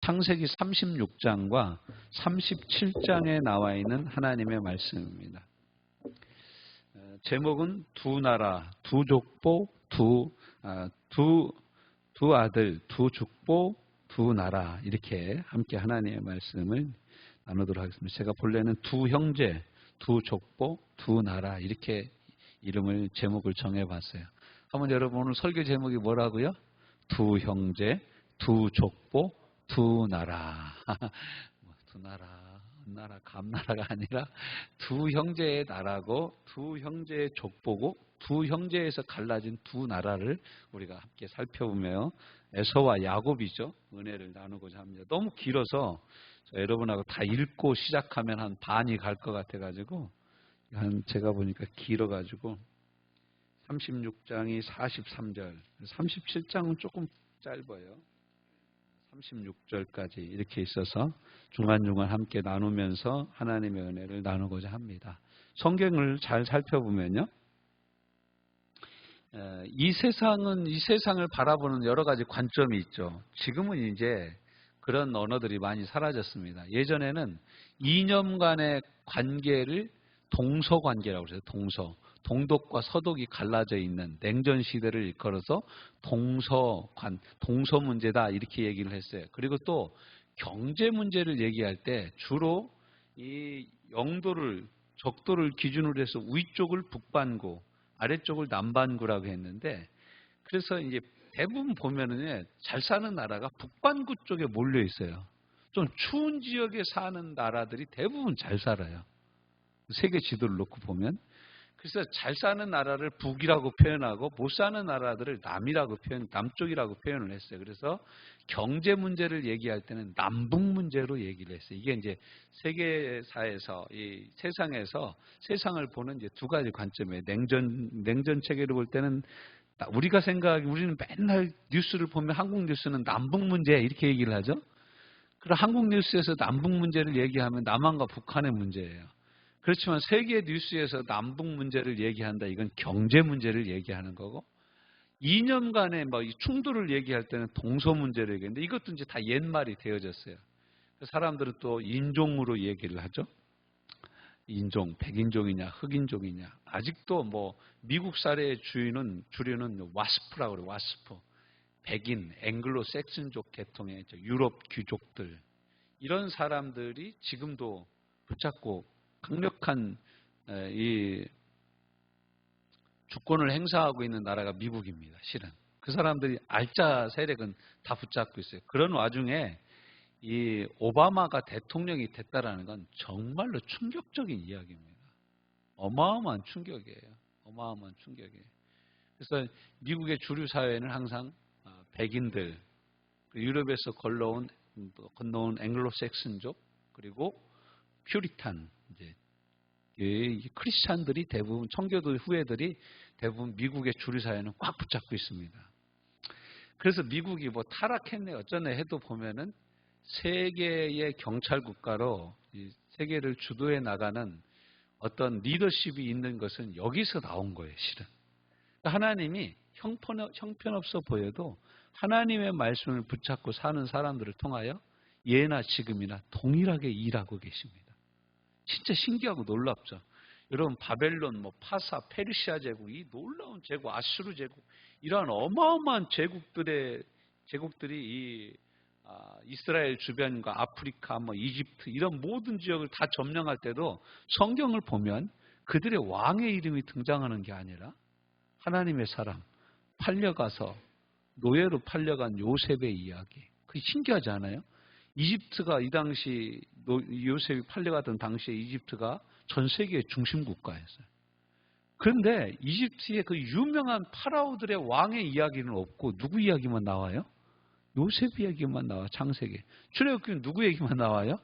창세기 36장과 37장에 나와 있는 하나님의 말씀입니다. 제목은 두 나라, 두 족보, 두 아들, 두 족보, 두 나라 이렇게 함께 하나님의 말씀을 나누도록 하겠습니다. 제가 본래는 두 형제, 두 족보, 두 나라 이렇게 이름을 제목을 정해봤어요. 한번 여러분 오늘 설교 제목이 뭐라고요? 두 형제, 두 족보, 두 나라. 두 나라, 감나라가 아니라 두 형제의 나라고 두 형제의 족보고 두 형제에서 갈라진 두 나라를 우리가 함께 살펴보며 에서와 야곱이죠. 은혜를 나누고자 합니다. 너무 길어서 여러분하고 다 읽고 시작하면 한 반이 갈 것 같아가지고 제가 보니까 길어가지고 36장이 43절, 37장은 조금 짧아요. 36절까지 이렇게 있어서 중간중간 함께 나누면서 하나님의 은혜를 나누고자 합니다. 성경을 잘 살펴보면요. 이 세상을 바라보는 여러 가지 관점이 있죠. 지금은 이제 그런 언어들이 많이 사라졌습니다. 예전에는 이념 간의 관계를 동서관계라고 그래요. 동독과 서독이 갈라져 있는 냉전 시대를 일컬어서 동서 문제다 이렇게 얘기를 했어요. 그리고 또 경제 문제를 얘기할 때 주로 이 적도를 기준으로 해서 위쪽을 북반구, 아래쪽을 남반구라고 했는데, 그래서 이제 대부분 보면은 잘 사는 나라가 북반구 쪽에 몰려 있어요. 좀 추운 지역에 사는 나라들이 대부분 잘 살아요. 세계 지도를 놓고 보면. 그래서 잘 사는 나라를 북이라고 표현하고 못 사는 나라들을 남쪽이라고 표현을 했어요. 그래서 경제 문제를 얘기할 때는 남북 문제로 얘기를 했어요. 이게 이제 세계사에서 이 세상에서 세상을 보는 이제 두 가지 관점이에요. 냉전 체계를 볼 때는 우리는 맨날 뉴스를 보면 한국 뉴스는 남북 문제 이렇게 얘기를 하죠. 그럼 한국 뉴스에서 남북 문제를 얘기하면 남한과 북한의 문제예요. 그렇지만 세계 뉴스에서 남북 문제를 얘기한다. 이건 경제 문제를 얘기하는 거고, 이념 간의 충돌을 얘기할 때는 동서 문제를 얘기하는데 이것도 이제 다 옛말이 되어졌어요. 사람들은 또 인종으로 얘기를 하죠. 인종, 백인종이냐, 흑인종이냐. 아직도 미국 사례의 주류는 와스프라고 그래요. 와스프. 백인, 앵글로 섹슨족 계통의 유럽 귀족들. 이런 사람들이 지금도 붙잡고 강력한 이 주권을 행사하고 있는 나라가 미국입니다. 실은 그 사람들이 알짜 세력은 다 붙잡고 있어요. 그런 와중에 이 오바마가 대통령이 됐다라는 건 정말로 충격적인 이야기입니다. 어마어마한 충격이에요. 어마어마한 충격이에요. 그래서 미국의 주류 사회는 항상 백인들, 유럽에서 건너온 앵글로색슨족, 그리고 퓨리탄, 이제 크리스찬들이 대부분, 청교도 후예들이 대부분 미국의 주류 사회는 꽉 붙잡고 있습니다. 그래서 미국이 타락했네 어쩌네 해도 보면은 세계의 경찰 국가로 세계를 주도해 나가는 어떤 리더십이 있는 것은 여기서 나온 거예요, 실은. 하나님이 형편없어 보여도 하나님의 말씀을 붙잡고 사는 사람들을 통하여 예나 지금이나 동일하게 일하고 계십니다. 진짜 신기하고 놀랍죠. 여러분 바벨론, 파사, 페르시아 제국, 이 놀라운 제국, 아수르 제국, 이러한 어마어마한 제국들이 이스라엘 주변과 아프리카, 이집트 이런 모든 지역을 다 점령할 때도 성경을 보면 그들의 왕의 이름이 등장하는 게 아니라 하나님의 사람, 팔려가서 노예로 팔려간 요셉의 이야기. 그게 신기하지 않아요? 이집트가 이 당시 요셉이 팔려가던 당시에 이집트가 전 세계의 중심 국가였어요. 그런데 이집트의 그 유명한 파라오들의 왕의 이야기는 없고 누구 이야기만 나와요? 요셉 이야기만 나와. 창세기. 출애굽기는 누구 얘기만 나와요?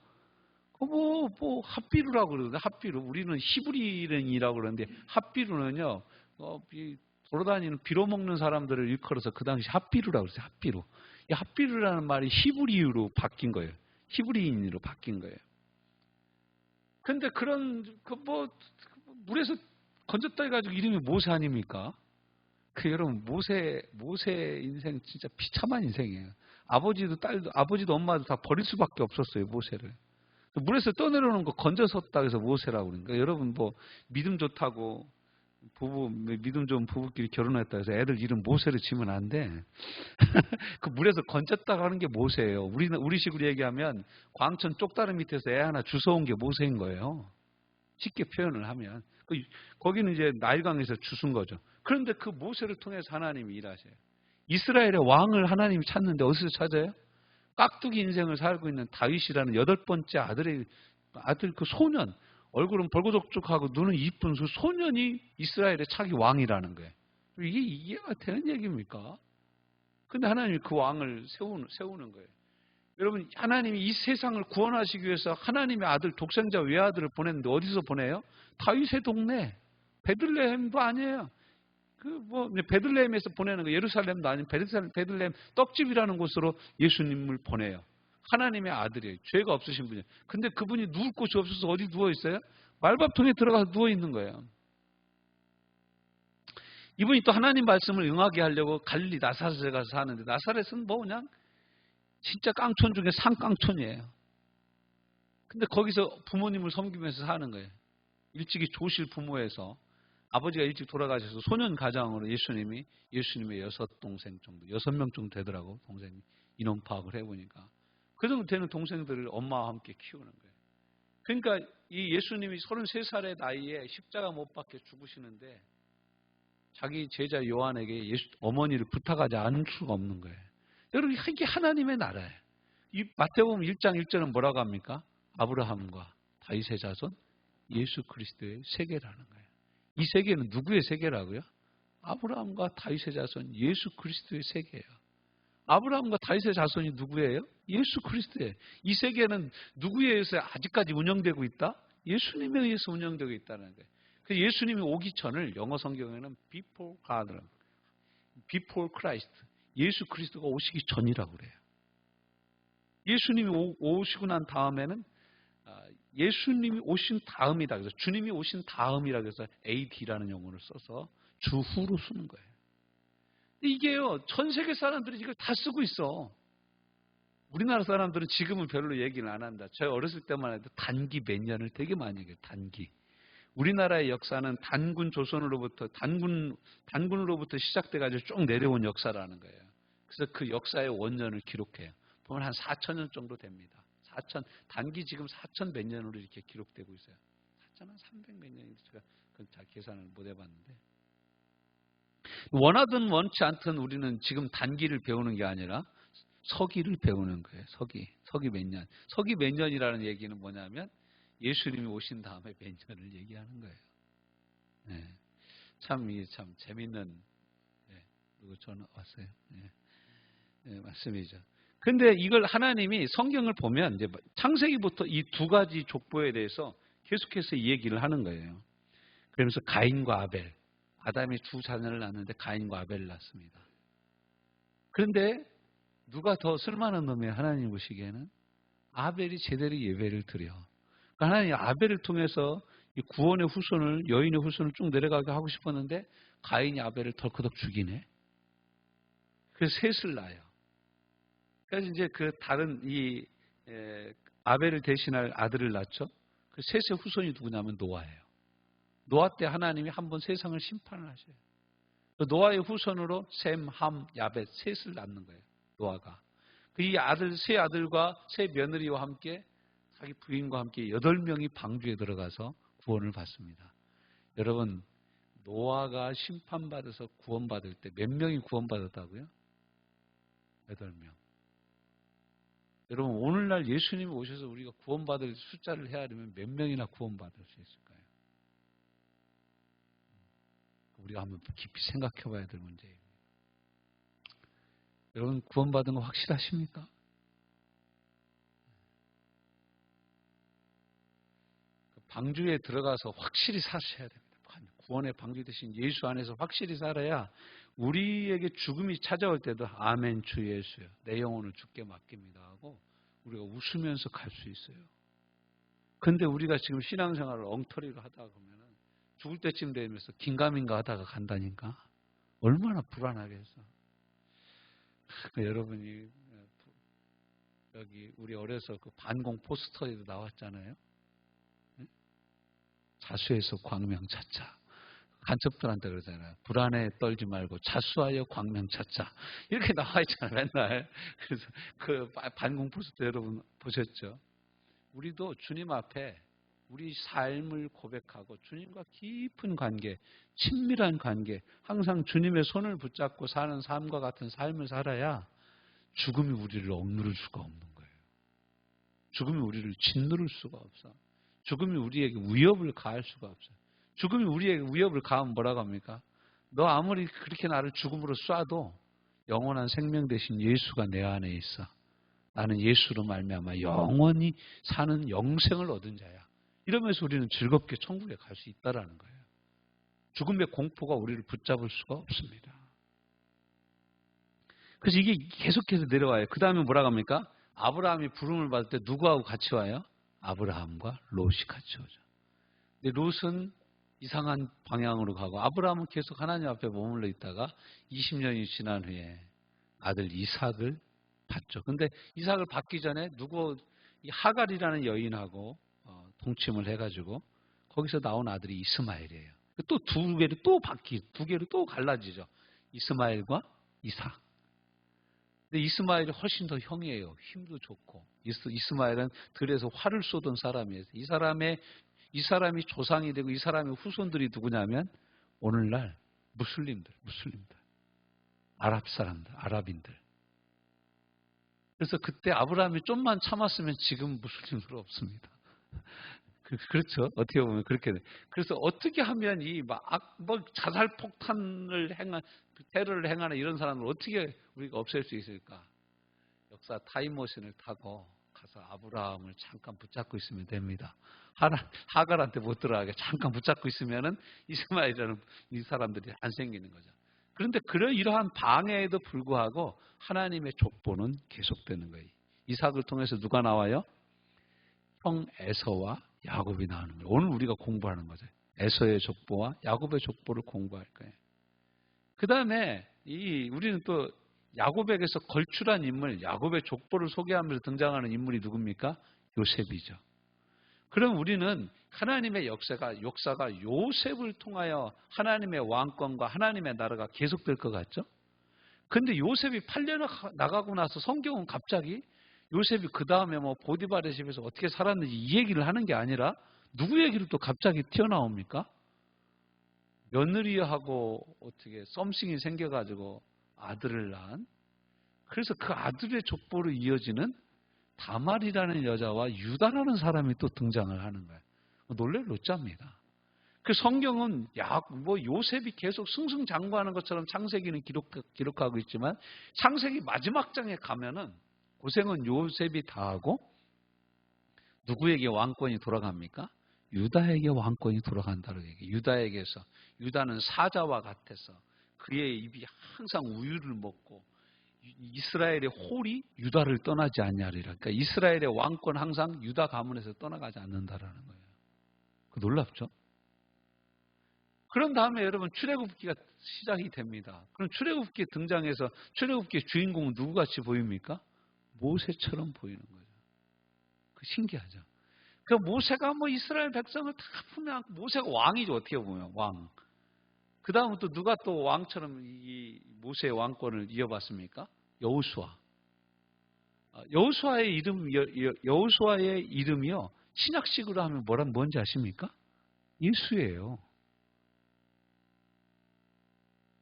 핫비루라고 그러는데, 핫비루. 우리는 히브리인이라고 그러는데 핫비루는요, 돌아다니는 빌어먹는 사람들을 일컬어서 그 당시 핫비루라고 그랬어요. 핫비루. 이 핫비루라는 말이 히브리어로 바뀐 거예요. 히브리인으로 바뀐 거예요. 근데 물에서 건졌다 해가지고 이름이 모세 아닙니까? 여러분, 모세 인생 진짜 비참한 인생이에요. 아버지도 딸도, 아버지도 엄마도 다 버릴 수밖에 없었어요, 모세를. 물에서 떠내려오는 거 건져섰다 해서 모세라고 그러니까. 여러분 뭐 믿음 좋다고 믿음 좋은 부부끼리 결혼했다 해서 애들 이름 모세를 지면 안 돼. 그 물에서 건졌다고 하는 게 모세예요. 우리식으로 얘기하면 광천 쪽다리 밑에서 애 하나 주워온 게 모세인 거예요. 쉽게 표현을 하면. 거기는 이제 나일강에서 주순 거죠. 그런데 그 모세를 통해서 하나님이 일하셔요. 이스라엘의 왕을 하나님이 찾는데 어디서 찾아요? 깍두기 인생을 살고 있는 다윗이라는 8번째 아들 그 소년, 얼굴은 벌거족족하고 눈은 이쁜 그 소년이 이스라엘의 차기 왕이라는 거예요. 이게 이해가 되는 얘기입니까? 근데 하나님이 그 왕을 세우는 거예요. 여러분, 하나님이 이 세상을 구원하시기 위해서 하나님의 아들, 독생자 외아들을 보냈는데 어디서 보내요? 다윗의 동네. 베들레헴도 아니에요. 베들레헴에서 보내는 거, 예루살렘도 아니고 베들레헴 떡집이라는 곳으로 예수님을 보내요. 하나님의 아들이에요. 죄가 없으신 분이에요. 근데 그분이 누울 곳이 없어서 어디 누워 있어요? 말밥통에 들어가서 누워 있는 거예요. 이분이 또 하나님 말씀을 응하게 하려고 갈릴리 나사렛에 가서 사는데, 나사렛은 뭐 그냥 진짜 깡촌 중에 상깡촌이에요. 근데 거기서 부모님을 섬기면서 사는 거예요. 일찍이 조실 부모에서 아버지가 일찍 돌아가셔서 소년 가장으로 예수님의 6동생 정도, 6명 정도 되더라고, 동생이. 인원 파악을 해보니까. 그 정도 되는 동생들을 엄마와 함께 키우는 거예요. 그러니까 이 예수님이 33살의 나이에 십자가 못 박혀 죽으시는데 자기 제자 요한에게 어머니를 부탁하지 않을 수가 없는 거예요. 여러분, 이게 하나님의 나라예요. 이 마태복음 1장 1절은 뭐라고 합니까? 아브라함과 다윗의 자손 예수 그리스도의 세계라는 거예요. 이 세계는 누구의 세계라고요? 아브라함과 다윗의 자손 예수 그리스도의 세계예요. 아브라함과 다윗의 자손이 누구예요? 예수 그리스도예요. 이 세계는 누구에 의해서 아직까지 운영되고 있다? 예수님에 의해서 운영되고 있다는 거예요. 그래서 예수님이 오기 전을 영어 성경에는 before God, before Christ, 예수 그리스도가 오시기 전이라고 그래요. 예수님이 오시고 난 다음에는 예수님이 오신 다음이다. 그래서 주님이 오신 다음이라 그래서 AD라는 용어를 써서 주후로 쓰는 거예요. 이게요, 전 세계 사람들이 이걸 다 쓰고 있어. 우리나라 사람들은 지금은 별로 얘기는 안 한다. 저희 어렸을 때만 해도 단기 몇 년을 되게 많이 얘기해요. 단기. 우리나라의 역사는 단군 조선으로부터 단군으로부터 시작돼가지고 쭉 내려온 역사라는 거예요. 그래서 그 역사의 원년을 기록해요. 보면 한 4,000년 정도 됩니다. 단기 지금 4,000 몇 년으로 이렇게 기록되고 있어요. 4,000한 300 몇 년인지 제가 그건 잘 계산을 못 해봤는데. 원하든 원치 않든 우리는 지금 단기를 배우는 게 아니라 서기를 배우는 거예요. 서기 몇 년. 서기 몇 년이라는 얘기는 뭐냐면 예수님이 오신 다음에 몇 년을 얘기하는 거예요. 네. 이게 참 재밌는, 누구 전화 왔어요. 말씀이죠. 근데 이걸 하나님이 성경을 보면 이제 창세기부터 이 두 가지 족보에 대해서 계속해서 이 얘기를 하는 거예요. 그러면서 가인과 아벨, 아담이 두 자녀를 낳았는데 가인과 아벨을 낳습니다. 그런데 누가 더 쓸만한 놈이에요? 하나님 보시기에는 아벨이 제대로 예배를 드려. 그러니까 하나님이 아벨을 통해서 이 구원의 후손을, 여인의 후손을 쭉 내려가게 하고 싶었는데 가인이 아벨을 덜커덕 죽이네. 그래서 셋을 낳아요. 그래서 이제 그 다른 아벨을 대신할 아들을 낳죠. 그 셋의 후손이 누구냐면 노아예요. 노아 때 하나님이 한번 세상을 심판을 하셔요. 노아의 후손으로 셈, 함, 야벳 셋을 낳는 거예요. 노아가. 이 세 아들과 세 며느리와 함께 자기 부인과 함께 8명이 방주에 들어가서 구원을 받습니다. 여러분, 노아가 심판받아서 구원받을 때 몇 명이 구원받았다고요? 8명. 여러분, 오늘날 예수님이 오셔서 우리가 구원받을 숫자를 헤아리면 몇 명이나 구원받을 수 있을까요? 우리가 한번 깊이 생각해 봐야 될 문제입니다. 여러분, 구원받은 거 확실하십니까? 방주에 들어가서 확실히 사셔야 됩니다. 구원의 방주 대신 예수 안에서 확실히 살아야 우리에게 죽음이 찾아올 때도 아멘 주 예수요, 내 영혼을 주께 맡깁니다 하고 우리가 웃으면서 갈 수 있어요. 그런데 우리가 지금 신앙생활을 엉터리로 하다가 보면 죽을 때쯤 되면서 긴가민가 하다가 간다니까. 얼마나 불안하겠어. 여러분이 여기 우리 어려서 그 반공 포스터에도 나왔잖아요. 응? 자수해서 광명 찾자. 간첩들한테 그러잖아요. 불안에 떨지 말고 자수하여 광명 찾자. 이렇게 나와 있잖아요, 맨날. 그래서 그 반공 포스터 여러분 보셨죠? 우리도 주님 앞에 우리 삶을 고백하고 주님과 깊은 관계, 친밀한 관계, 항상 주님의 손을 붙잡고 사는 삶과 같은 삶을 살아야 죽음이 우리를 억누를 수가 없는 거예요. 죽음이 우리를 짓누를 수가 없어. 죽음이 우리에게 위협을 가할 수가 없어요. 죽음이 우리에게 위협을 가하면 뭐라고 합니까? 너 아무리 그렇게 나를 죽음으로 쏴도 영원한 생명 대신 예수가 내 안에 있어. 나는 예수로 말미암아 영원히 사는 영생을 얻은 자야. 이러면서 우리는 즐겁게 천국에 갈 수 있다라는 거예요. 죽음의 공포가 우리를 붙잡을 수가 없습니다. 그래서 이게 계속해서 내려와요. 그 다음에 뭐라고 합니까? 아브라함이 부름을 받을 때 누구하고 같이 와요? 아브라함과 롯이 같이 오죠. 근데 롯은 이상한 방향으로 가고 아브라함은 계속 하나님 앞에 머물러 있다가 20년이 지난 후에 아들 이삭을 받죠. 근데 이삭을 받기 전에 이 하갈이라는 여인하고 동침을 해가지고 거기서 나온 아들이 이스마엘이에요. 또 두 개로 또 갈라지죠. 이스마엘과 이삭. 근데 이스마엘이 훨씬 더 형이에요. 힘도 좋고. 이스마엘은 들에서 활을 쏘던 사람이에요. 이 사람이 조상이 되고 이 사람의 후손들이 누구냐면 오늘날 무슬림들, 아랍 사람들, 아랍인들. 그래서 그때 아브라함이 좀만 참았으면 지금 무슬림들 없습니다. 그렇죠. 어떻게 보면 그렇게 돼. 그래서 어떻게 하면 자살 폭탄을 테러를 행하는 이런 사람을 어떻게 우리가 없앨 수 있을까? 역사 타임머신을 타고 가서 아브라함을 잠깐 붙잡고 있으면 됩니다. 하갈한테 못 들어가게 잠깐 붙잡고 있으면은 이스마엘이라는 이 사람들이 안 생기는 거죠. 그런데 이러한 방해에도 불구하고 하나님의 족보는 계속되는 거예요. 이삭을 통해서 누가 나와요? 형 에서와 야곱이 나오는 거예요. 오늘 우리가 공부하는 거죠. 에서의 족보와 야곱의 족보를 공부할 거예요. 그 다음에 우리는 또 야곱에게서 걸출한 인물, 야곱의 족보를 소개하면서 등장하는 인물이 누굽니까? 요셉이죠. 그럼 우리는 하나님의 역사가 요셉을 통하여 하나님의 왕권과 하나님의 나라가 계속될 것 같죠? 근데 요셉이 팔려나가고 나서 성경은 갑자기 요셉이 그 다음에 보디발의 집에서 어떻게 살았는지 이 얘기를 하는 게 아니라 누구 얘기를 또 갑자기 튀어나옵니까? 며느리하고 어떻게 썸씽이 생겨가지고 아들을 낳은. 그래서 그 아들의 족보로 이어지는 다말이라는 여자와 유다라는 사람이 또 등장을 하는 거예요. 놀랄 노자입니다. 그 성경은 요셉이 계속 승승장구하는 것처럼 창세기는 기록하고 있지만 창세기 마지막 장에 가면은 고생은 요셉이 다 하고 누구에게 왕권이 돌아갑니까? 유다에게 왕권이 돌아간다는 얘기예요. 유다는 사자와 같아서 그의 입이 항상 우유를 먹고 이스라엘의 홀이 유다를 떠나지 않냐리라. 그러니까 이스라엘의 왕권 항상 유다 가문에서 떠나가지 않는다라는 거예요. 그 놀랍죠? 그런 다음에 여러분 출애굽기가 시작이 됩니다. 그럼 출애굽기에 등장해서 출애굽기의 주인공은 누구같이 보입니까? 모세처럼 보이는 거죠. 그 신기하죠. 그 모세가 이스라엘 백성을 다 품에 안고 모세가 왕이죠. 어떻게 보면 왕. 그 다음은 또 누가 또 왕처럼 이 모세의 왕권을 이어받습니까? 여호수아. 여호수아의 이름이요. 신약식으로 하면 뭔지 아십니까? 예수예요.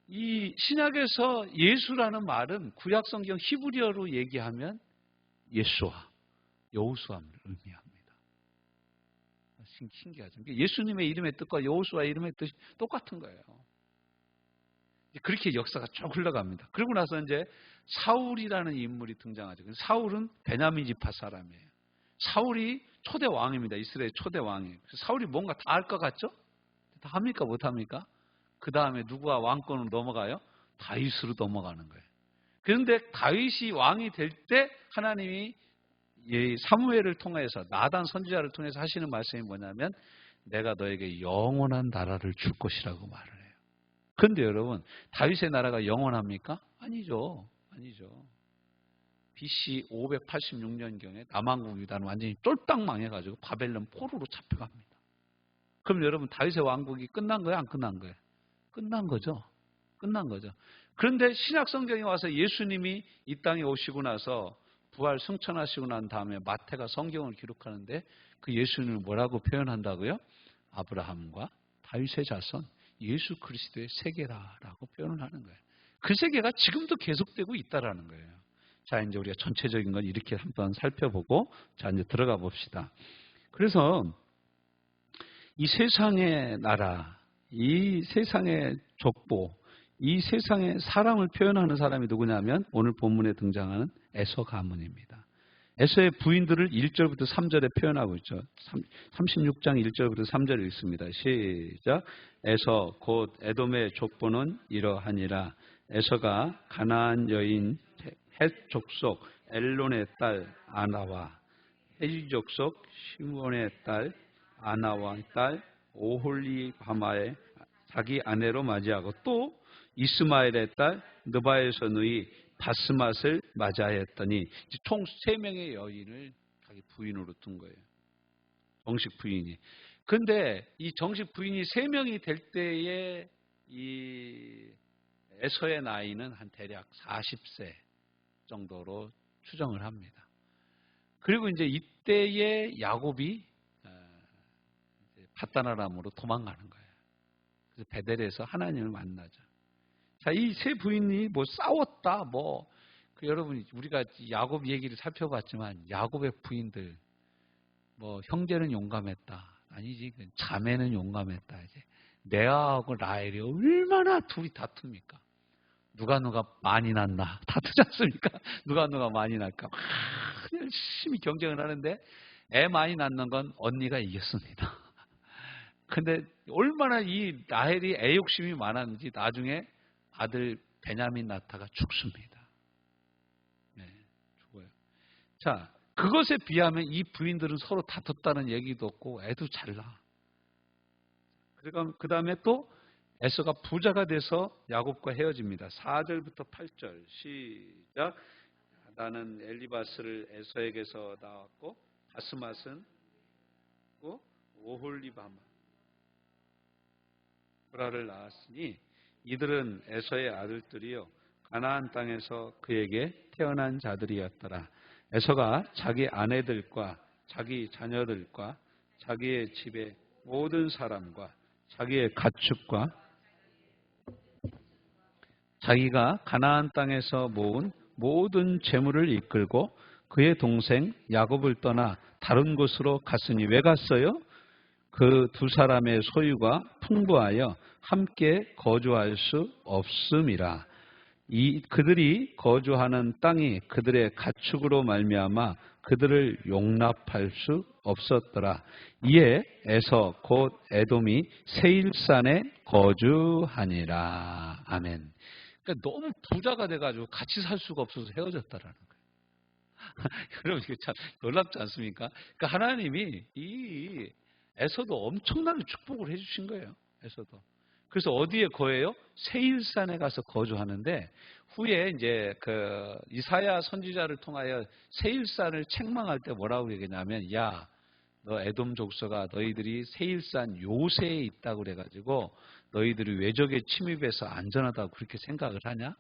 이 신약에서 예수라는 말은 구약 성경 히브리어로 얘기하면 예수와 여호수아를 의미합니다. 신기하죠. 예수님의 이름의 뜻과 여호수아의 이름의 뜻이 똑같은 거예요. 그렇게 역사가 쭉 흘러갑니다. 그러고 나서 이제 사울이라는 인물이 등장하죠. 사울은 베냐민 지파 사람이에요. 사울이 초대 왕입니다. 이스라엘 초대 왕이에요. 사울이 뭔가 다 할 것 같죠? 다 합니까? 못 합니까? 그 다음에 누구와 왕권으로 넘어가요? 다윗으로 넘어가는 거예요. 그런데 다윗이 왕이 될 때 하나님이 사무엘을 통해서 나단 선지자를 통해서 하시는 말씀이 뭐냐면 내가 너에게 영원한 나라를 줄 것이라고 말을 해요. 그런데 여러분 다윗의 나라가 영원합니까? 아니죠. BC 586년경에 남왕국 유다는 완전히 쫄딱 망해가지고 바벨론 포로로 잡혀갑니다. 그럼 여러분 다윗의 왕국이 끝난 거예요? 안 끝난 거예요? 끝난 거죠. 끝난 거죠. 그런데 신약 성경에 와서 예수님이 이 땅에 오시고 나서 부활 승천하시고 난 다음에 마태가 성경을 기록하는데 그 예수님을 뭐라고 표현한다고요? 아브라함과 다윗의 자손 예수 그리스도의 세계라라고 표현을 하는 거예요. 그 세계가 지금도 계속되고 있다라는 거예요. 자, 이제 우리가 전체적인 건 이렇게 한번 살펴보고 자, 이제 들어가 봅시다. 그래서 이 세상의 나라, 이 세상의 족보, 이 세상의 사람을 표현하는 사람이 누구냐면 오늘 본문에 등장하는 에서 가문입니다. 에서의 부인들을 1절부터 3절에 표현하고 있죠. 36장 1절부터 3절에 있습니다. 시작. 에서 곧 에돔의 족보는 이러하니라. 에서가 가나안 여인 헷 족속 엘론의 딸 아나와 헤지 족속 시몬의 딸 아나와 딸 오홀리바마의 자기 아내로 맞이하고 또 이스마엘의 딸 느바에서 누이 바스맛을 맞이하였더니 총 3명의 여인을 자기 부인으로 둔 거예요. 정식 부인이. 그런데 이 정식 부인이 3명이 될 때에 이 에서의 나이는 한 대략 40세 정도로 추정을 합니다. 그리고 이제 이때에 야곱이 밧단아람으로 도망가는 거예요. 그래서 베델에서 하나님을 만나죠. 자, 이 세 부인이 뭐 싸웠다, 여러분, 우리가 야곱 얘기를 살펴봤지만, 야곱의 부인들, 형제는 용감했다. 아니지, 자매는 용감했다. 이제. 레아하고 라헬이 얼마나 둘이 다툽니까? 누가 많이 낳나? 다투지 않습니까? 누가 많이 낳을까? 열심히 경쟁을 하는데, 애 많이 낳는 건 언니가 이겼습니다. 근데 얼마나 이 라헬이 애 욕심이 많았는지 나중에 아들 베냐민 낳다가 죽습니다. 네, 죽어요. 자, 그것에 비하면 이 부인들은 서로 다퉜다는 얘기도 없고 애도 잘 낳아. 그 다음에 또 에서가 부자가 돼서 야곱과 헤어집니다. 4절부터 8절 시작. 나는 엘리바스를 에서에게서 낳았고 바스맛은 오홀리바마 브라를 낳았으니 이들은 에서의 아들들이요 가나안 땅에서 그에게 태어난 자들이었더라. 에서가 자기 아내들과 자기 자녀들과 자기의 집의 모든 사람과 자기의 가축과 자기가 가나안 땅에서 모은 모든 재물을 이끌고 그의 동생 야곱을 떠나 다른 곳으로 갔으니 왜 갔어요? 그 두 사람의 소유가 풍부하여 함께 거주할 수 없음이라. 그들이 거주하는 땅이 그들의 가축으로 말미암아 그들을 용납할 수 없었더라. 이에 에서 곧 에돔이 세일산에 거주하니라. 아멘. 그러니까 너무 부자가 돼가지고 같이 살 수가 없어서 헤어졌다라는 거예요. 여러분 이게 참 놀랍지 않습니까? 그러니까 하나님이 이 에서도 엄청나게 축복을 해주신 거예요. 에서도. 그래서 어디에 거해요? 세일산에 가서 거주하는데 후에 이제 그 이사야 선지자를 통하여 세일산을 책망할 때 뭐라고 얘기냐면 야, 너 에돔 족속아 너희들이 세일산 요새에 있다고 그래가지고 너희들이 외적에 침입해서 안전하다고 그렇게 생각을 하냐?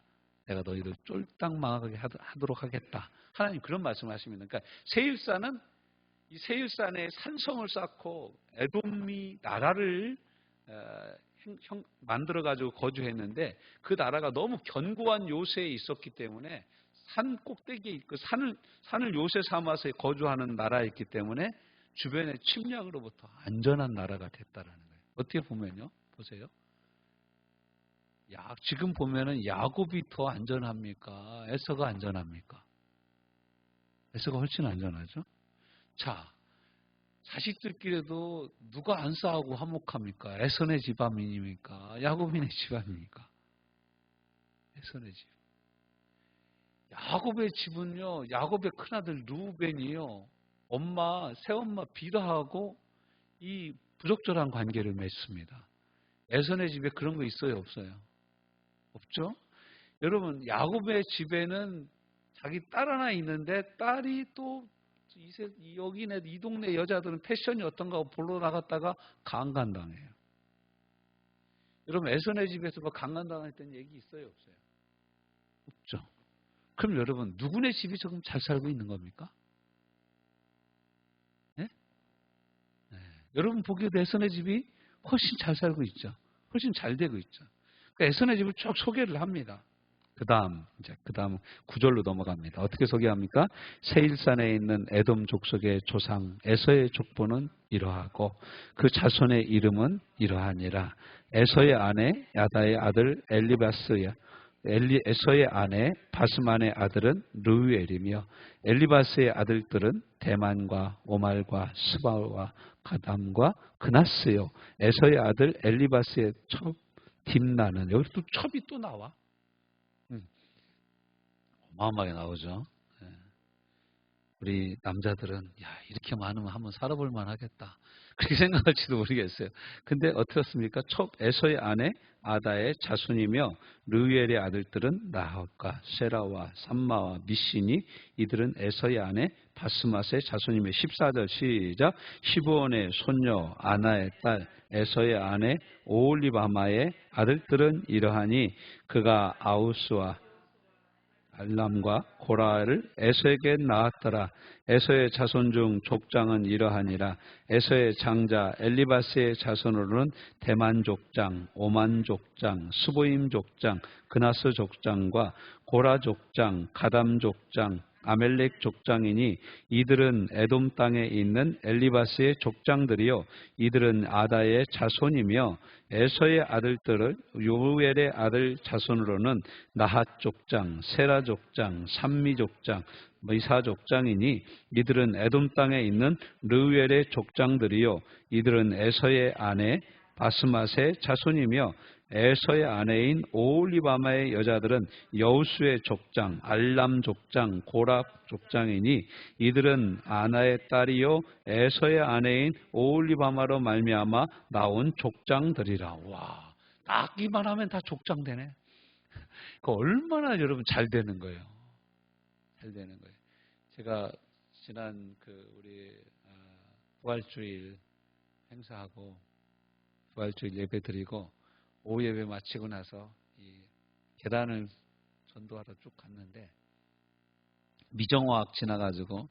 내가 너희들 쫄딱 망하게 하도록 하겠다. 하나님 그런 말씀하십니다. 그러니까 세일산은 이 세일산에 산성을 쌓고 에돔이 나라를 만들어가지고 거주했는데 그 나라가 너무 견고한 요새에 있었기 때문에 산 꼭대기에 산을 요새 삼아서 거주하는 나라였기 때문에 주변의 침략으로부터 안전한 나라가 됐다라는 거예요. 어떻게 보면요, 보세요. 지금 보면은 야곱이 더 안전합니까? 에서가 안전합니까? 에서가 훨씬 안전하죠. 자, 자식들끼리도 누가 안 싸우고 화목합니까? 에서네 집안입니까? 야곱이네 집안입니까? 에서네 집. 야곱의 집은요, 야곱의 큰아들 루벤이요, 새엄마 비라하고 이 부적절한 관계를 맺습니다. 에서네 집에 그런 거 있어요, 없어요? 없죠? 여러분, 야곱의 집에는 자기 딸 하나 있는데 딸이 또 여기네 이 동네 여자들은 패션이 어떤가 보러 나갔다가 강간당해요. 여러분 애선의 집에서 뭐 강간당했던 얘기 있어요 없어요? 없죠. 그럼 여러분 누구네 집이 조금 잘 살고 있는 겁니까? 네? 네. 여러분 보기에도 애선의 집이 훨씬 잘 살고 있죠. 훨씬 잘 되고 있죠. 그러니까 애선의 집을 쭉 소개를 합니다. 그 다음 9절로 넘어갑니다. 어떻게 소개합니까? 세일산에 있는 에돔 족속의 조상 에서의 족보는 이러하고 그 자손의 이름은 이러하니라. 에서의 아내 야다의 아들 엘리바스야. 에서의 아내 바스만의 아들은 르우엘이며 엘리바스의 아들들은 대만과 오말과 스바와 가담과 그나스요. 에서의 아들 엘리바스의 첩 딥나는 여기 또 첩이 또 나와. 어마어마하게 나오죠. 우리 남자들은 야 이렇게 많으면 한번 살아볼 만하겠다 그렇게 생각할지도 모르겠어요. 근데 어떻습니까? 첩 에서의 아내 아다의 자손이며 르우엘의 아들들은 나학과 세라와 삼마와 미시니 이들은 에서의 아내 바스맛의 자손이며 14절 시작. 시브온의 손녀 아나의 딸 에서의 아내 오홀리바마의 아들들은 이러하니 그가 아우스와 알람과 고라를 에서에게 낳았더라. 에서의 자손 중 족장은 이러하니라. 에서의 장자 엘리바스의 자손으로는 대만 족장, 오만 족장, 스보임 족장, 그나스 족장과 고라 족장, 가담 족장, 아멜렉 족장이니 이들은 에돔 땅에 있는 엘리바스의 족장들이요 이들은 아다의 자손이며 에서의 아들들을 요엘의 아들 자손으로는 나핫 족장, 세라 족장, 삼미 족장, 미사 족장이니 이들은 에돔 땅에 있는 르우엘의 족장들이요 이들은 에서의 아내 바스맛의 자손이며 에서의 아내인 오홀리바마의 여자들은 여우수의 족장, 알람 족장, 고락 족장이니 이들은 아나의 딸이요 에서의 아내인 오홀리바마로 말미암아 나온 족장들이라. 와, 딱 이만 하면 다 족장 되네. 그 얼마나 여러분 잘 되는 거예요. 잘 되는 거예요. 제가 지난 우리 부활주일 행사하고 부활주일 예배 드리고 오후 예배 마치고 나서 이 계단을 전도하러 쭉 갔는데 미정화학 지나가지고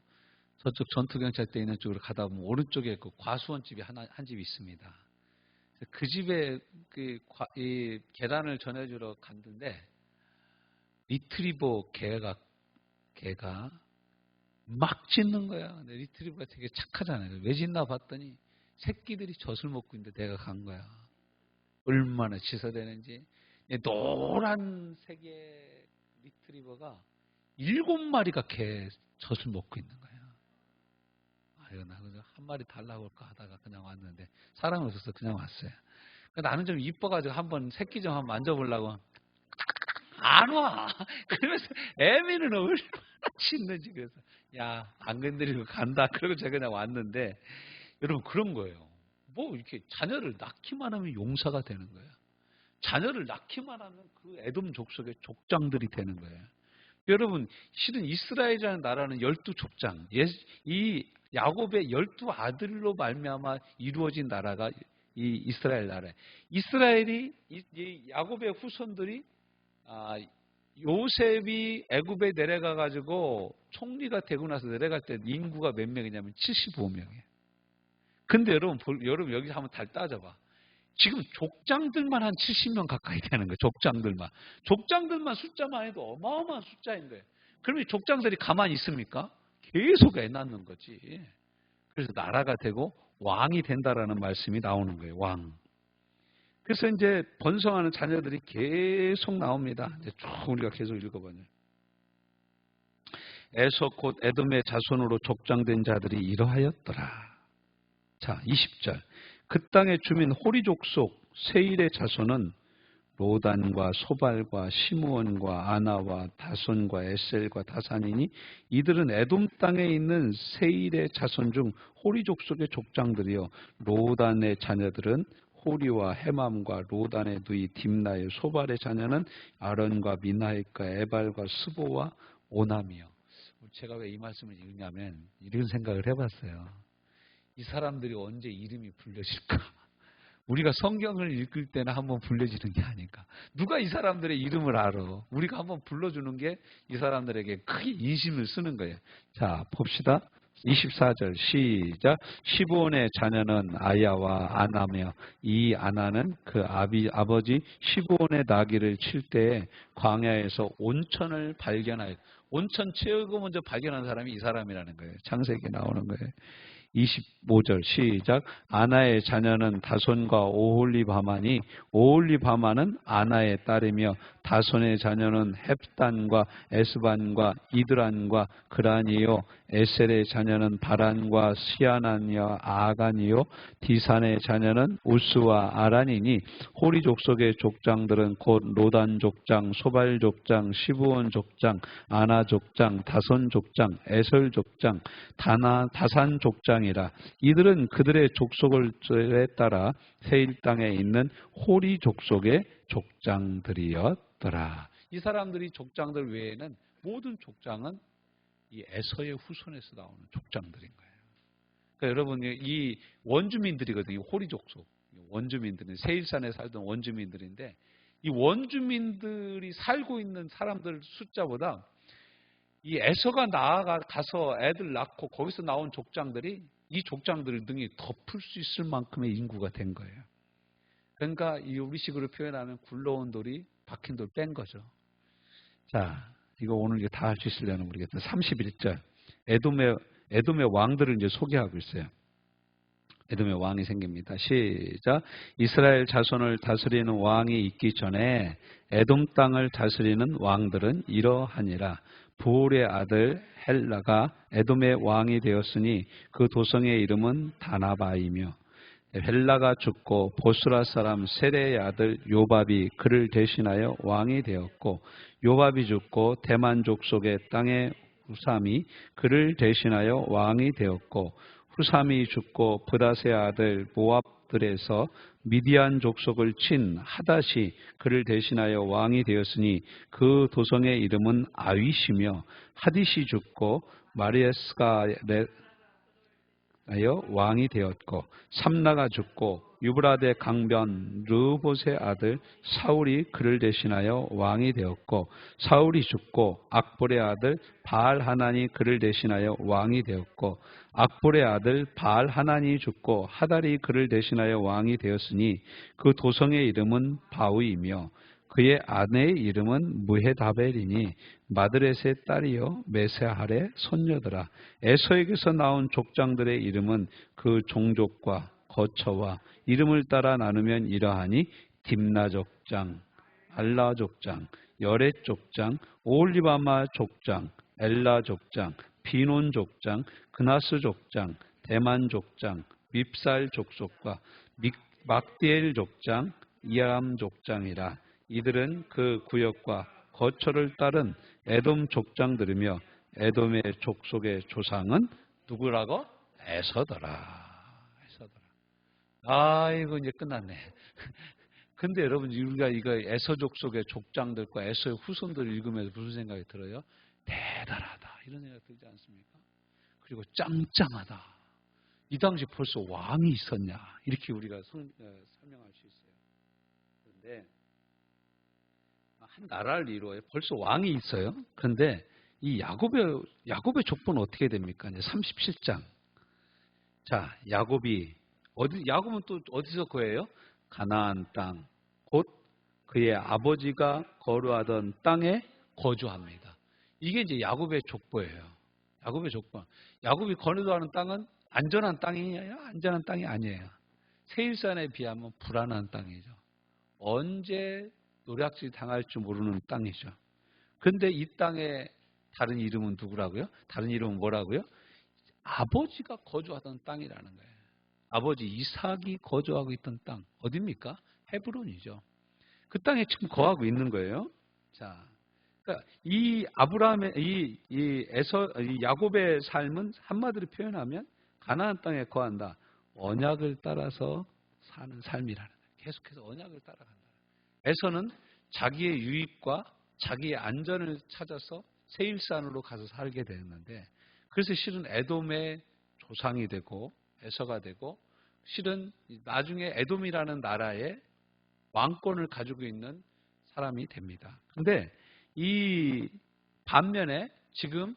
저쪽 전투경찰대 있는 쪽으로 가다 보면 오른쪽에 그 과수원 집이 한 집이 있습니다. 그 집에 이 계단을 전해주러 갔는데 리트리버 개가 막 짖는 거야. 근데 리트리버가 되게 착하잖아요. 왜 짖나 봤더니 새끼들이 젖을 먹고 있는데 내가 간 거야. 얼마나 치사되는지. 노란색의 리트리버가 7마리가 개 젖을 먹고 있는 거야. 아유, 나 그래서 한 마리 달라고 할까 하다가 그냥 왔는데 사람이 없어서 그냥 왔어요. 나는 좀 이뻐가지고 한번 새끼 좀 한번 만져보려고 안 와. 그러면서 애미는 얼마나 짖는지 그래서 야, 안 건드리고 간다. 그러고 제가 그냥 왔는데 여러분 그런 거예요. 뭐 이렇게 자녀를 낳기만 하면 용사가 되는 거예요. 자녀를 낳기만 하면 그 에돔 족속의 족장들이 되는 거예요. 여러분 실은 이스라엘이라는 나라는 12족장, 이 야곱의 12아들로 말미암아 이루어진 나라가 이 이스라엘 나라예요. 이스라엘이 이 야곱의 후손들이 요셉이 애굽에 내려가 가지고 총리가 되고 나서 내려갈 때 인구가 몇 명이냐면 75명이에요. 근데 여러분 여기 한번 달 따져봐. 지금 족장들만 한 70명 가까이 되는 거예요. 족장들만 숫자만 해도 어마어마한 숫자인 거예요. 그러면 족장들이 가만히 있습니까? 계속 애 낳는 거지. 그래서 나라가 되고 왕이 된다라는 말씀이 나오는 거예요. 왕. 그래서 이제 번성하는 자녀들이 계속 나옵니다. 이제 쭉 우리가 계속 읽어봐요. 에서 곧 에돔의 자손으로 족장된 자들이 이러하였더라. 자, 20절. 그 땅의 주민 호리 족속 세일의 자손은 로단과 소발과 시므온과 아나와 다손과 에셀과 다산이니 이들은 에돔 땅에 있는 세일의 자손 중 호리 족속의 족장들이요. 로단의 자녀들은 호리와 헤맘과 로단의 누이 딥나의 소발의 자녀는 아론과 미나헷과 에발과 스보와 오남이요. 제가 왜 이 말씀을 읽냐면 이런 생각을 해봤어요. 이 사람들이 언제 이름이 불려질까? 우리가 성경을 읽을 때는 한번 불려지는 게 아닐까? 누가 이 사람들의 이름을 알아? 우리가 한번 불러주는 게 이 사람들에게 크게 인심을 쓰는 거예요. 자, 봅시다. 24절 시작. 시브온의 자녀는 아야와 아나며 이 아나는 그 아버지 시브온의 나귀를 칠 때에 광야에서 온천을 발견하여, 온천 최고 먼저 발견한 사람이 이 사람이라는 거예요. 창세기에 나오는 거예요. 25절 시작. 아나의 자녀는 다손과 오홀리바마니 오홀리바마는 아나의 딸이며 다손의 자녀는 헵단과 에스반과 이드란과 그란이요. 에셀의 자녀는 바란과 시아나니와 아간이요. 디산의 자녀는 우스와 아란이니 호리 족속의 족장들은 곧 로단 족장, 소발 족장, 시브온 족장, 아나 족장, 다손 족장, 에설 족장, 다산 족장이라. 이들은 그들의 족속에 따라 세일 땅에 있는 호리 족속의 족장들이었더라. 이 사람들이 족장들 외에는 모든 족장은 이 에서의 후손에서 나오는 족장들인 거예요. 그러니까 여러분, 이 원주민들이거든요. 호리 족속. 원주민들은 세일산에 살던 원주민들인데 이 원주민들이 살고 있는 사람들 숫자보다 이 에서가 나아가서 애들 낳고 거기서 나온 족장들이 이 족장들을 등에 덮을 수 있을 만큼의 인구가 된 거예요. 그러니까 이 우리식으로 표현하면 굴러온 돌이 박힌 돌 뺀 거죠. 자, 이거 오늘 이게 다 할 수 있으려나 모르겠다. 31절. 에돔의 왕들을 이제 소개하고 있어요. 에돔의 왕이 생깁니다. 시작. 이스라엘 자손을 다스리는 왕이 있기 전에 에돔 땅을 다스리는 왕들은 이러하니라. 부올의 아들 헬라가 에돔의 왕이 되었으니 그 도성의 이름은 다나바이며 헬라가 죽고 보스라 사람 세레의 아들 요밥이 그를 대신하여 왕이 되었고 요밥이 죽고 대만 족속의 땅의 후삼이 그를 대신하여 왕이 되었고 후삼이 죽고 브닷의 아들 모압들에서 미디안 족속을 친 하닷이 그를 대신하여 왕이 되었으니 그 도성의 이름은 아윗이며 하딧이 죽고 마리에스가 왕이 되었고 삼라가 죽고 유브라데 강변 르봇의 아들 사울이 그를 대신하여 왕이 되었고 사울이 죽고 악볼의 아들 바알 하난이 그를 대신하여 왕이 되었고 악볼의 아들 바알 하난이 죽고 하달이 그를 대신하여 왕이 되었으니 그 도성의 이름은 바우이며 그의 아내의 이름은 무헤다벨이니 마드렛의 딸이요 메세할의 손녀더라. 에서에게서 나온 족장들의 이름은 그 종족과 거처와 이름을 따라 나누면 이러하니 딥나 족장, 알라 족장, 여렛 족장, 오홀리바마 족장, 엘라 족장, 비논 족장, 그나스 족장, 대만 족장, 밉살 족속과 막디엘 족장, 이아람 족장이라. 이들은 그 구역과 거처를 따른 에돔 족장들이며 에돔의 족속의 조상은 누구라고? 에서더라. 아이고 이제 끝났네. 근데 여러분 우리가 이거 에서 족속의 족장들과 에서의 후손들을 읽으면서 무슨 생각이 들어요? 대단하다 이런 생각이 들지 않습니까? 그리고 짱짱하다. 이 당시 벌써 왕이 있었냐 이렇게 우리가 설명할 수 있어요. 그런데 한 나라를 이루어요. 벌써 왕이 있어요. 그런데 이 야곱의 족보는 어떻게 됩니까? 이제 37장. 자, 야곱은 또 어디서 거예요? 가나안 땅, 곧 그의 아버지가 거류하던 땅에 거주합니다. 이게 이제 야곱의 족보예요. 야곱의 족보. 야곱이 거류하는 땅은 안전한 땅이냐? 안전한 땅이 아니에요. 세일산에 비하면 불안한 땅이죠. 언제 노략질 당할 줄 모르는 땅이죠. 그런데 이 땅의 다른 이름은 누구라고요? 다른 이름은 뭐라고요? 아버지가 거주하던 땅이라는 거예요. 아버지 이삭이 거주하고 있던 땅 어디입니까? 헤브론이죠. 그 땅에 지금 거하고 있는 거예요. 자, 그러니까 이 야곱의 삶은 한마디로 표현하면 가나안 땅에 거한다. 언약을 따라서 사는 삶이라는 거예요. 계속해서 언약을 따라간다. 에서는 자기의 유익과 자기의 안전을 찾아서 세일산으로 가서 살게 되었는데, 그래서 실은 에돔의 조상이 되고 에서가 되고, 실은 나중에 에돔이라는 나라의 왕권을 가지고 있는 사람이 됩니다. 그런데 이 반면에 지금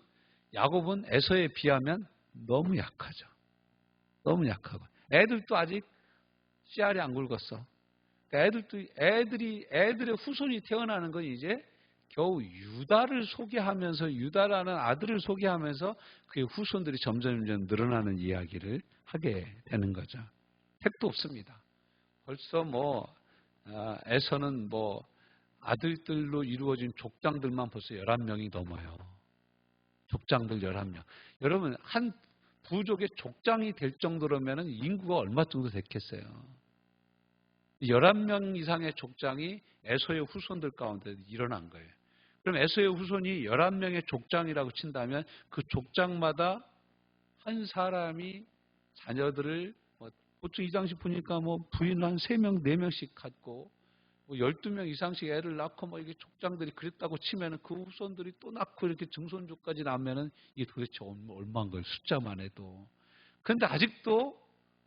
야곱은 에서에 비하면 너무 약하죠. 너무 약하고 애들도 아직 씨알이 안 굵었어. 그러니까 애들의 후손이 태어나는 건 이제 겨우 유다를 소개하면서, 유다라는 아들을 소개하면서 그의 후손들이 점점 늘어나는 이야기를 하게 되는 거죠. 택도 없습니다. 벌써 에서는 아들들로 이루어진 족장들만 벌써 11명이 넘어요. 족장들 11명. 여러분, 한 부족의 족장이 될 정도라면 인구가 얼마 정도 됐겠어요? 11명 이상의 족장이 에서의 후손들 가운데 일어난 거예요. 그럼 에서의 후손이 11명의 족장이라고 친다면 그 족장마다 한 사람이 자녀들을 보통 이 당시 보니까 부인 한 3명, 4명씩 갖고 12명 이상씩 애를 낳고 이게 족장들이 그랬다고 치면은 그 후손들이 또 낳고 이렇게 증손주까지 낳으면은 이게 도대체 얼마인 거예요, 숫자만 해도. 그런데 아직도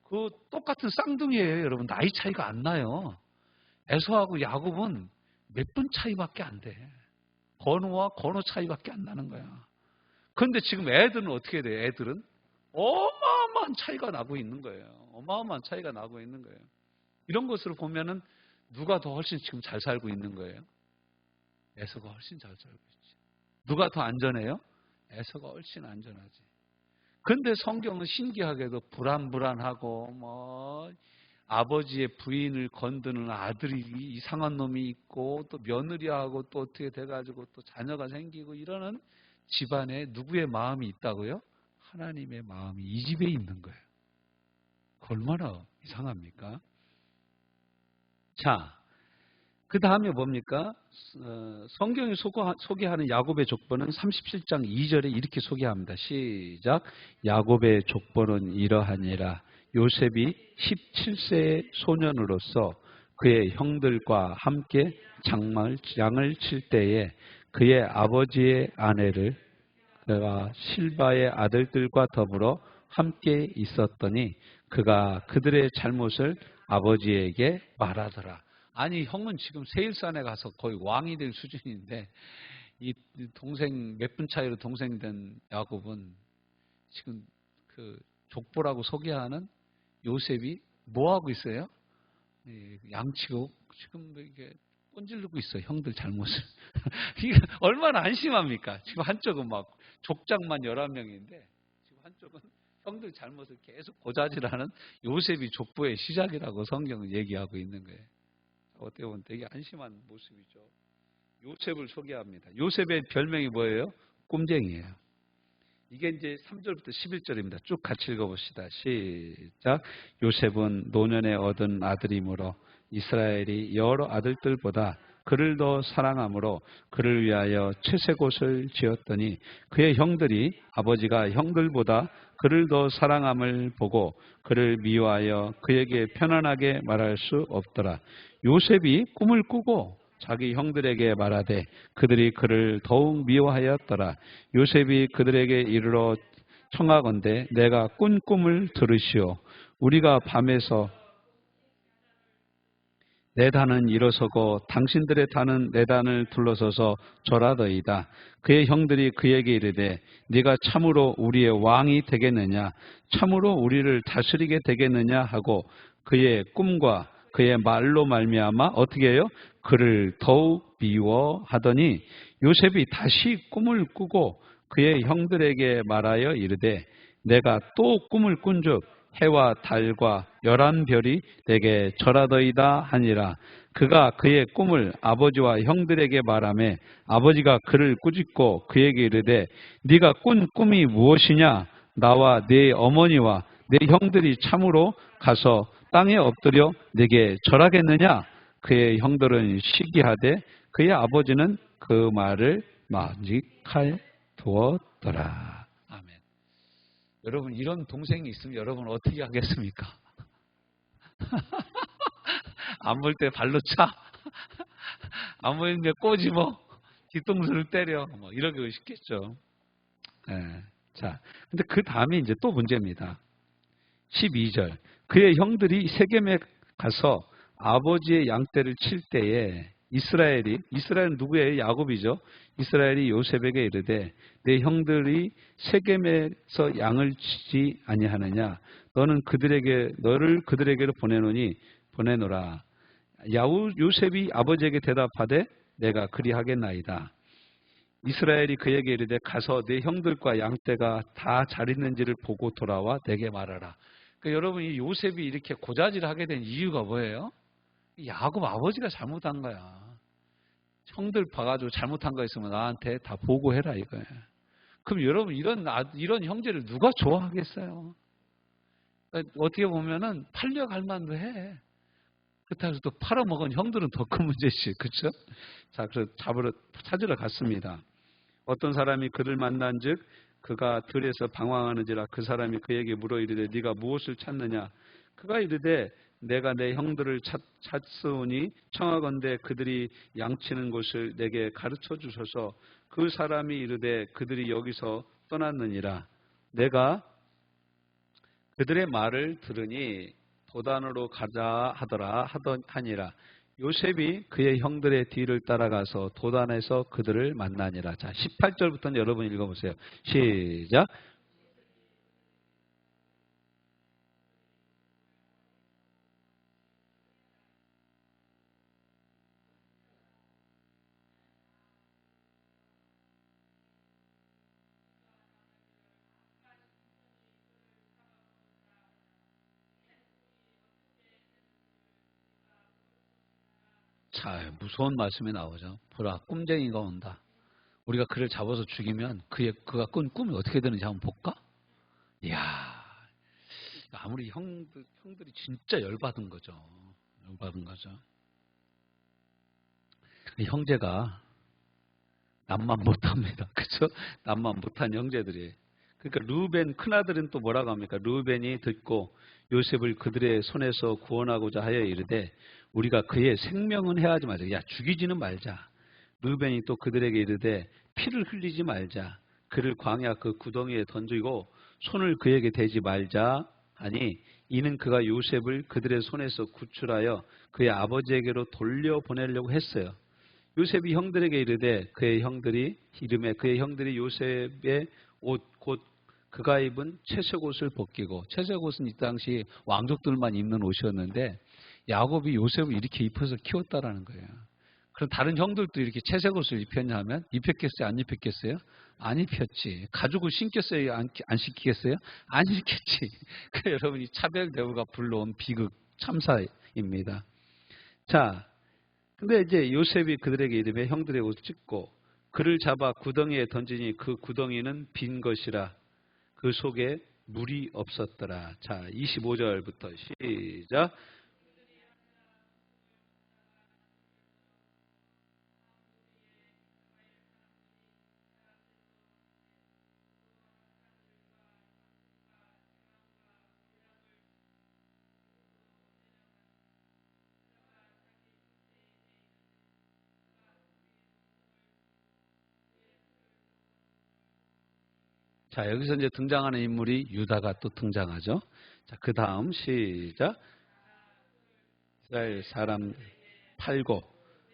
그 똑같은 쌍둥이에요, 여러분. 나이 차이가 안 나요. 에서하고 야곱은 몇 분 차이밖에 안 돼. 건우와 건우 차이밖에 안 나는 거야. 그런데 지금 애들은 어떻게 돼요? 애들은 어마어마한 차이가 나고 있는 거예요. 어마어마한 차이가 나고 있는 거예요. 이런 것으로 보면은 누가 더 훨씬 지금 잘 살고 있는 거예요? 에서가 훨씬 잘 살고 있지. 누가 더 안전해요? 에서가 훨씬 안전하지. 그런데 성경은 신기하게도 불안불안하고 아버지의 부인을 건드는 아들이 이상한 놈이 있고 또 며느리하고 또 어떻게 돼가지고 또 자녀가 생기고 이러는 집안에 누구의 마음이 있다고요? 하나님의 마음이 이 집에 있는 거예요. 얼마나 이상합니까? 자, 그 다음에 뭡니까? 성경이 소개하는 야곱의 족보는 37장 2절에 이렇게 소개합니다. 시작. 야곱의 족보는 이러하니라. 요셉이 17세의 소년으로서 그의 형들과 함께 양을 칠 때에 그의 아버지의 아내를 그가 실바의 아들들과 더불어 함께 있었더니 그가 그들의 잘못을 아버지에게 말하더라. 아니, 형은 지금 세일산에 가서 거의 왕이 될 수준인데 이 동생 몇 분 차이로 동생 된 야곱은 지금 그 족보라고 소개하는 요셉이 뭐 하고 있어요? 양치고 지금 이게 꼰질르고 있어, 형들 잘못을. 이게 얼마나 안심합니까? 지금 한쪽은 족장만 11명인데 지금 한쪽은 형들 잘못을 계속 고자질하는 요셉이 족보의 시작이라고 성경은 얘기하고 있는 거예요. 어떻게 보면 되게 안심한 모습이죠. 요셉을 소개합니다. 요셉의 별명이 뭐예요? 꿈쟁이에요. 이게 이제 3절부터 11절입니다. 쭉 같이 읽어봅시다. 시작. 요셉은 노년에 얻은 아들이므로 이스라엘이 여러 아들들보다 그를 더 사랑하므로 그를 위하여 채색옷을 지었더니 그의 형들이 아버지가 형들보다 그를 더 사랑함을 보고 그를 미워하여 그에게 편안하게 말할 수 없더라. 요셉이 꿈을 꾸고 자기 형들에게 말하되 그들이 그를 더욱 미워하였더라. 요셉이 그들에게 이르러 청하건대 내가 꾼 꿈을 들으시오. 우리가 밤에서 내 단은 일어서고 당신들의 단은 내 단을 둘러서서 절하더이다. 그의 형들이 그에게 이르되 네가 참으로 우리의 왕이 되겠느냐, 참으로 우리를 다스리게 되겠느냐 하고 그의 꿈과 그의 말로 말미암아 어떻게 해요? 그를 더욱 미워하더니 요셉이 다시 꿈을 꾸고 그의 형들에게 말하여 이르되 내가 또 꿈을 꾼즉 해와 달과 11별이 내게 절하더이다 하니라. 그가 그의 꿈을 아버지와 형들에게 말하매 아버지가 그를 꾸짖고 그에게 이르되 네가 꾼 꿈이 무엇이냐? 나와 네 어머니와 네 형들이 참으로 가서 땅에 엎드려 네게 절하겠느냐? 그의 형들은 시기하되 그의 아버지는 그 말을 만직하여 두었더라. 아멘. 여러분, 이런 동생이 있으면 여러분 어떻게 하겠습니까? 안 볼 때 발로 차? 안 보이는데 꼬집어? 뒤통수를 때려. 뭐 이러고 싶겠죠. 예. 자, 근데 그 다음에 이제 또 문제입니다. 12절. 그의 형들이 세겜에 가서 아버지의 양떼를 칠 때에 이스라엘은 누구예요? 야곱이죠. 이스라엘이 요셉에게 이르되 내 형들이 세겜에서 양을 치지 아니하느냐? 너를 그들에게로 보내노라. 요셉이 아버지에게 대답하되 내가 그리하겠나이다. 이스라엘이 그에게 이르되 가서 내 형들과 양떼가 다 잘 있는지를 보고 돌아와 내게 말하라. 그러니까 여러분 이 요셉이 이렇게 고자질을 하게 된 이유가 뭐예요? 야곱 아버지가 잘못한 거야. 형들 봐가지고 잘못한 거 있으면 나한테 다 보고해라 이거야. 그럼 여러분 이런 형제를 누가 좋아하겠어요? 어떻게 보면은 팔려갈 만도 해. 그렇다고 해서 또 팔아먹은 형들은 더 큰 문제지, 그렇죠? 자, 그래서 찾으러 갔습니다. 어떤 사람이 그를 만난즉 그가 들에서 방황하는지라 그 사람이 그에게 물어 이르되 네가 무엇을 찾느냐? 그가 이르되 내가 내 형들을 찾으오니 청하건대 그들이 양치는 곳을 내게 가르쳐 주소서. 그 사람이 이르되 그들이 여기서 떠났느니라. 내가 그들의 말을 들으니 도단으로 가자 하니라. 요셉이 그의 형들의 뒤를 따라가서 도단에서 그들을 만나니라. 자, 18절부터는 여러분 읽어보세요. 시작. 자, 무서운 말씀이 나오죠. 보라, 꿈쟁이가 온다. 우리가 그를 잡아서 죽이면 그가 꾼 꿈이 어떻게 되는지 한번 볼까? 이야, 아무리 형들이 진짜 열받은 거죠. 형제가 남만 못합니다. 그렇죠? 남만 못한 형제들이. 그러니까 루벤 큰아들은 또 뭐라고 합니까? 루벤이 듣고 요셉을 그들의 손에서 구원하고자 하여 이르되 우리가 그의 생명은 해하지 말자. 야, 죽이지는 말자. 루벤이 또 그들에게 이르되 피를 흘리지 말자. 그를 광야 그 구덩이에 던지고 손을 그에게 대지 말자 하니 이는 그가 요셉을 그들의 손에서 구출하여 그의 아버지에게로 돌려보내려고 했어요. 요셉이 형들에게 이르되 그의 형들이 요셉의 옷 곧 그가 입은 채색 옷을 벗기고, 채색 옷은 이 당시 왕족들만 입는 옷이었는데 야곱이 요셉을 이렇게 입혀서 키웠다라는 거예요. 그럼 다른 형들도 이렇게 채색 옷을 입혔냐 하면 입혔겠어요? 안 입혔겠어요? 안 입혔지. 가죽을 신겼어요? 안 신기겠어요? 안 신겼지. 여러분이 차별 대우가 불러온 비극 참사입니다. 자, 근데 이제 요셉이 그들에게 이르며 형들의 옷을 찢고 그를 잡아 구덩이에 던지니 그 구덩이는 빈 것이라 그 속에 물이 없었더라. 자, 25절부터 시작. 자, 여기서 이제 등장하는 인물이 유다가 또 등장하죠. 자, 그 다음 시작. 이스라엘 사람 팔고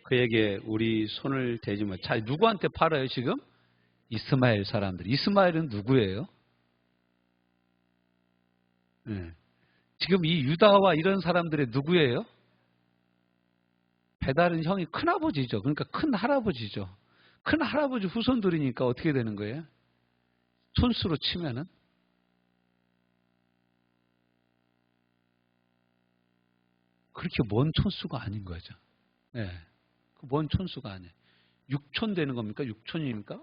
그에게 우리 손을 대지 마. 자, 누구한테 팔아요 지금? 이스마엘 사람들. 이스마엘은 누구예요? 네. 지금 이 유다와 이런 사람들의 누구예요? 배달은 형이 큰아버지죠. 그러니까 큰 할아버지죠. 큰 할아버지 후손들이니까 어떻게 되는 거예요? 촌수로 치면은 그렇게 먼 촌수가 아닌 거죠. 네. 먼 촌수가 아니에요. 6촌 되는 겁니까? 6촌입니까?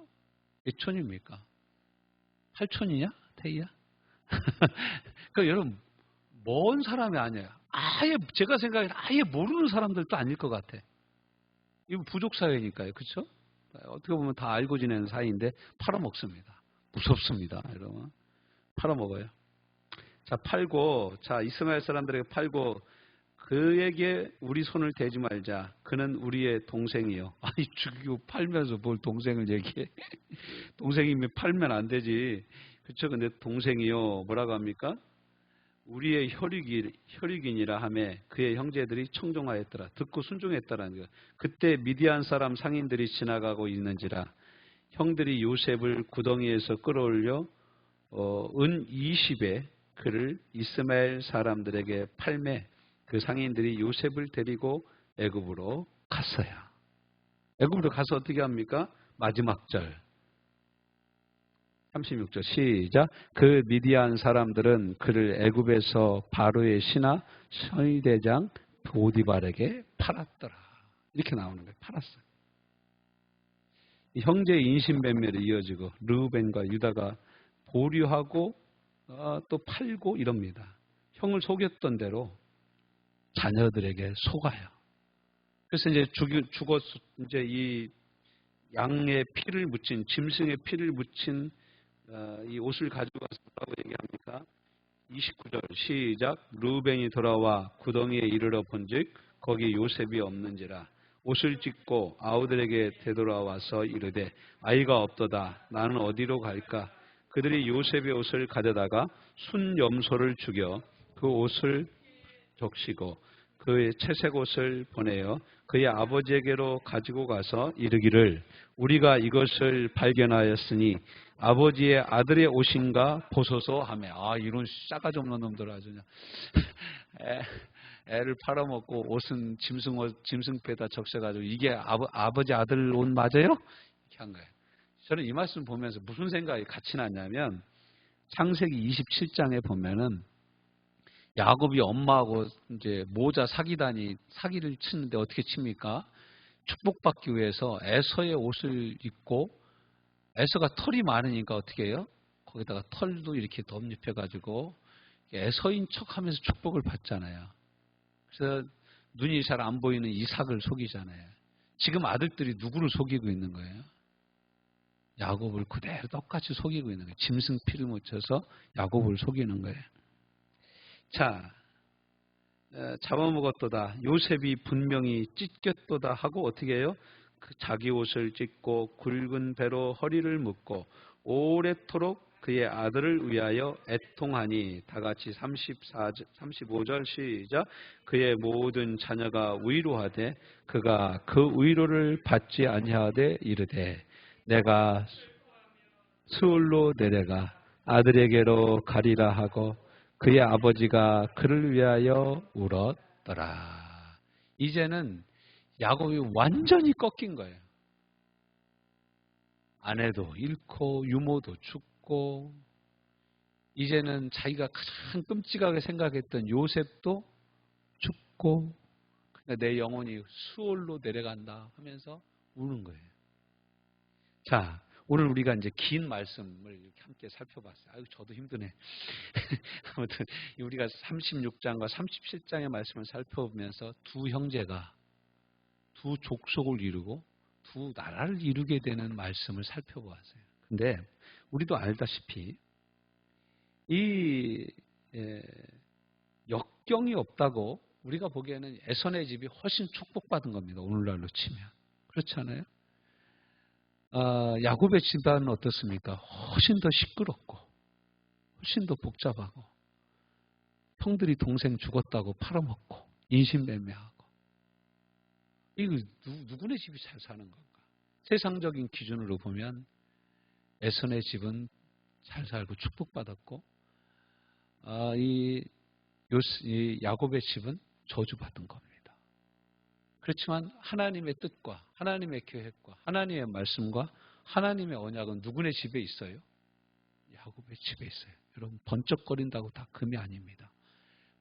몇 촌입니까? 8촌이냐? 태희야? 그러니까 여러분 먼 사람이 아니에요. 아예 제가 생각에 아예 모르는 사람들도 아닐 것 같아. 이거 부족 사회니까요. 그렇죠? 어떻게 보면 다 알고 지내는 사이인데 팔아먹습니다. 무섭습니다. 여러분. 팔아먹어요. 자, 팔고, 자, 이스마엘 사람들에게 팔고, 그에게 우리 손을 대지 말자. 그는 우리의 동생이요. 아니 죽이고 팔면서 뭘 동생을 얘기해. 동생이면 팔면 안 되지. 그렇죠? 근데 동생이요. 뭐라고 합니까? 우리의 혈육이니라 하며 그의 형제들이 청종하였더라. 듣고 순종했더라는 거예요. 그때 미디안 사람 상인들이 지나가고 있는지라 형들이 요셉을 구덩이에서 끌어올려 은 20에 그를 이스마엘 사람들에게 팔매 그 상인들이 요셉을 데리고 애굽으로 갔어요. 애굽으로 가서 어떻게 합니까? 마지막 절 36절 시작. 그 미디안 사람들은 그를 애굽에서 바로의 신하 선위대장 보디발에게 팔았더라. 이렇게 나오는 거예요. 팔았어요. 형제의 인신배멸이 이어지고 르우벤과 유다가 보류하고 또 팔고 이럽니다. 형을 속였던 대로 자녀들에게 속아요. 그래서 이제 이제 이 양의 피를 묻힌 짐승의 피를 묻힌 이 옷을 가져가서 뭐라고 얘기합니까? 29절 시작. 르우벤이 돌아와 구덩이에 이르러 본즉 거기 요셉이 없는지라 옷을 찢고 아우들에게 되돌아와서 이르되 아이가 없도다. 나는 어디로 갈까? 그들이 요셉의 옷을 가져다가 순염소를 죽여 그 옷을 적시고 그의 채색 옷을 보내어 그의 아버지에게로 가지고 가서 이르기를 우리가 이것을 발견하였으니 아버지의 아들의 옷인가 보소서 하며. 이런 싸가지 없는 놈들 아주 그냥 애를 팔아먹고 옷은 짐승배에다 적셔가지고 이게 아버지 아들 옷 맞아요? 이렇게 한 거예요. 저는 이 말씀 보면서 무슨 생각이 같이 났냐면 창세기 27장에 보면은 야곱이 엄마하고 이제 모자 사기를 치는데 어떻게 칩니까? 축복받기 위해서 에서의 옷을 입고 에서가 털이 많으니까 어떻게 해요? 거기다가 털도 이렇게 덧입혀가지고 에서인 척하면서 축복을 받잖아요. 그래서 눈이 잘 안 보이는 이삭을 속이잖아요. 지금 아들들이 누구를 속이고 있는 거예요? 야곱을 그대로 똑같이 속이고 있는 거예요. 짐승 피를 묻혀서 야곱을 속이는 거예요. 자, 잡아먹었도다. 요셉이 분명히 찢겼도다 하고 어떻게 해요? 그 자기 옷을 찢고 굵은 배로 허리를 묶고 오래도록 그의 아들을 위하여 애통하니. 다 같이 35절 시작. 그의 모든 자녀가 위로하되 그가 그 위로를 받지 아니하되 이르되 내가 수울로 내려가 아들에게로 가리라 하고 그의 아버지가 그를 위하여 울었더라. 이제는 야곱이 완전히 꺾인 거예요. 아내도 잃고 유모도 죽고 이제는 자기가 가장 끔찍하게 생각했던 요셉도 죽고 그러니까 내 영혼이 수월로 내려간다 하면서 우는 거예요. 자, 오늘 우리가 이제 긴 말씀을 이렇게 함께 살펴봤어요. 아유, 저도 힘드네. 아무튼 우리가 36장과 37장의 말씀을 살펴보면서 두 형제가 두 족속을 이루고 두 나라를 이루게 되는 말씀을 살펴보았어요. 근데 우리도 알다시피 이 역경이 없다고 우리가 보기에는 에선의 집이 훨씬 축복받은 겁니다. 오늘날로 치면. 그렇지 않아요? 야곱의 집안은 어떻습니까? 훨씬 더 시끄럽고 훨씬 더 복잡하고 형들이 동생 죽었다고 팔아먹고 인신매매하고 이거 누구네 집이 잘 사는 건가? 세상적인 기준으로 보면 에선의 집은 잘 살고 축복받았고 이 야곱의 집은 저주받은 겁니다. 그렇지만 하나님의 뜻과 하나님의 계획과 하나님의 말씀과 하나님의 언약은 누구네 집에 있어요? 야곱의 집에 있어요. 여러분 번쩍거린다고 다 금이 아닙니다.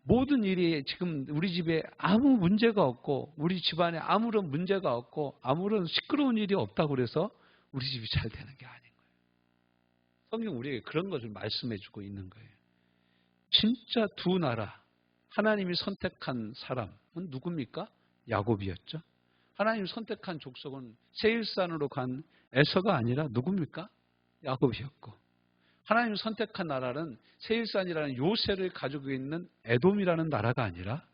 모든 일이 지금 우리 집에 아무 문제가 없고 우리 집안에 아무런 문제가 없고 아무런 시끄러운 일이 없다고 그래서 우리 집이 잘 되는 게 아닌 거예요. 성경 우리에게 그런 것을 말씀해 주고 있는 거예요. 진짜 두 나라 하나님이 선택한 사람은 누굽니까? 야곱이었죠. 하나님 선택한 족속은 세일산으로 간 에서가 아니라 누굽니까? 야곱이었고 하나님 선택한 나라는 세일산이라는 요새를 가지고 있는 에돔이라는 나라가 아니라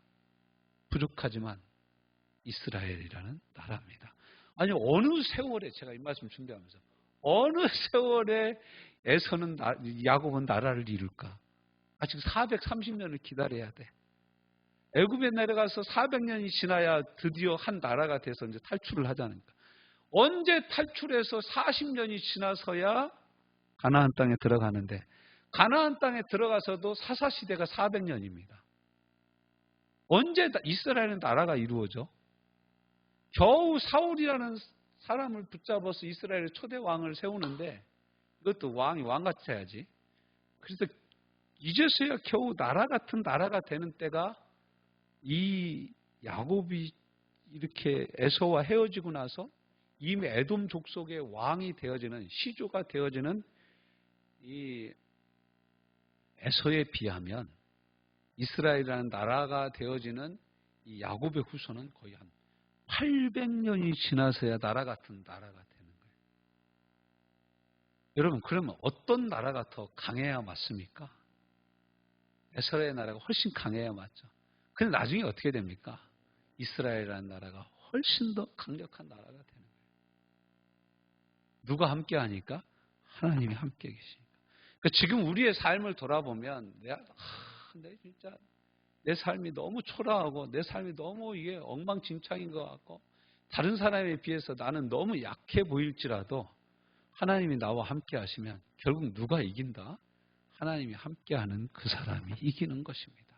부족하지만 이스라엘이라는 나라입니다. 아니 어느 세월에 제가 이 말씀 준비하면서 어느 세월에 에서는 야곱은 나라를 이룰까? 아직 430년을 기다려야 돼. 애굽에 내려가서 400년이 지나야 드디어 한 나라가 돼서 이제 탈출을 하자니까. 언제 탈출해서 40년이 지나서야 가나안 땅에 들어가는데 가나안 땅에 들어가서도 사사시대가 400년입니다. 언제 이스라엘은 나라가 이루어져? 겨우 사울이라는 사람을 붙잡아서 이스라엘의 초대 왕을 세우는데 이것도 왕이 왕같이 해야지. 그래서 이제서야 겨우 나라 같은 나라가 되는 때가 이 야곱이 이렇게 에서와 헤어지고 나서 이미 에돔 족속의 왕이 되어지는 시조가 되어지는 이 에서에 비하면 이스라엘이라는 나라가 되어지는 이 야곱의 후손은 거의 한 800년이 지나서야 나라 같은 나라가 되는 거예요. 여러분 그러면 어떤 나라가 더 강해야 맞습니까? 에서의 나라가 훨씬 강해야 맞죠. 근데 나중에 어떻게 됩니까? 이스라엘이라는 나라가 훨씬 더 강력한 나라가 되는 거예요. 누가 함께 하니까? 하나님이 함께 계시니까. 그러니까 지금 우리의 삶을 돌아보면 내 진짜 내 삶이 너무 초라하고 내 삶이 너무 이게 엉망진창인 것 같고 다른 사람에 비해서 나는 너무 약해 보일지라도 하나님이 나와 함께 하시면 결국 누가 이긴다? 하나님이 함께하는 그 사람이 이기는 것입니다.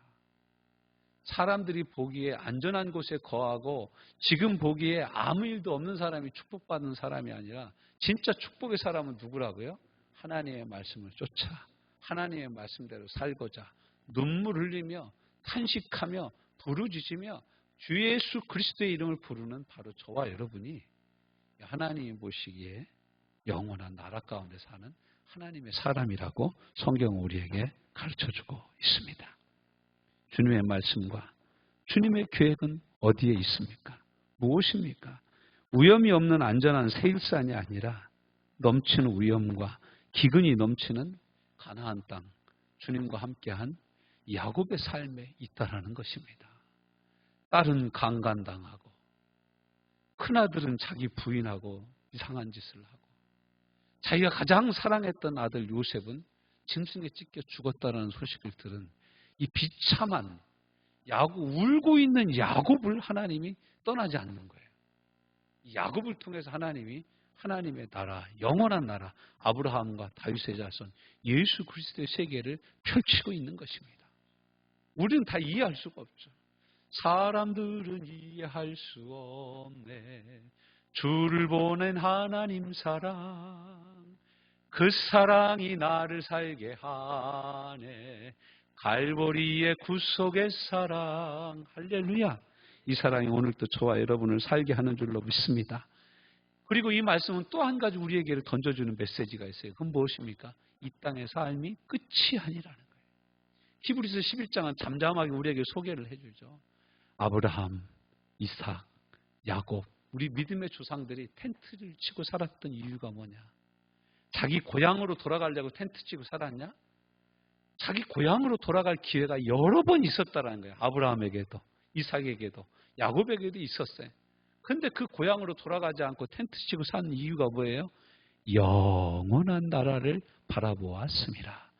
사람들이 보기에 안전한 곳에 거하고 지금 보기에 아무 일도 없는 사람이 축복받는 사람이 아니라 진짜 축복의 사람은 누구라고요? 하나님의 말씀을 쫓아 하나님의 말씀대로 살고자 눈물 흘리며 탄식하며 부르짖으며 주 예수 그리스도의 이름을 부르는 바로 저와 여러분이 하나님이 보시기에 영원한 나라 가운데 사는 하나님의 사람이라고 성경은 우리에게 가르쳐주고 있습니다. 주님의 말씀과 주님의 계획은 어디에 있습니까? 무엇입니까? 위험이 없는 안전한 세일산이 아니라 넘치는 위험과 기근이 넘치는 가나안 땅, 주님과 함께한 야곱의 삶에 있다라는 것입니다. 딸은 강간당하고 큰아들은 자기 부인하고 이상한 짓을 하고 자기가 가장 사랑했던 아들 요셉은 짐승에 찢겨 죽었다는 소식을 들은 이 비참한 울고 있는 야곱을 하나님이 떠나지 않는 거예요. 이 야곱을 통해서 하나님이 하나님의 나라, 영원한 나라, 아브라함과 다윗의 자손, 예수 그리스도의 세계를 펼치고 있는 것입니다. 우리는 다 이해할 수가 없죠. 사람들은 이해할 수 없네. 주를 보낸 하나님 사랑, 그 사랑이 나를 살게 하네. 갈보리의 구속의 사랑, 할렐루야. 이 사랑이 오늘도 저와 여러분을 살게 하는 줄로 믿습니다. 그리고 이 말씀은 또 한 가지 우리에게 던져주는 메시지가 있어요. 그건 무엇입니까? 이 땅의 삶이 끝이 아니라는 거예요. 히브리서 11장은 잠잠하게 우리에게 소개를 해주죠. 아브라함, 이삭, 야곱, 우리 믿음의 조상들이 텐트를 치고 살았던 이유가 뭐냐? 자기 고향으로 돌아가려고 텐트 치고 살았냐? 자기 고향으로 돌아갈 기회가 여러 번 있었다는 거예요. 아브라함에게도, 이삭에게도, 야곱에게도 있었어요. 그런데 그 고향으로 돌아가지 않고 텐트 치고 산 이유가 뭐예요? 영원한 나라를 바라보았습니다.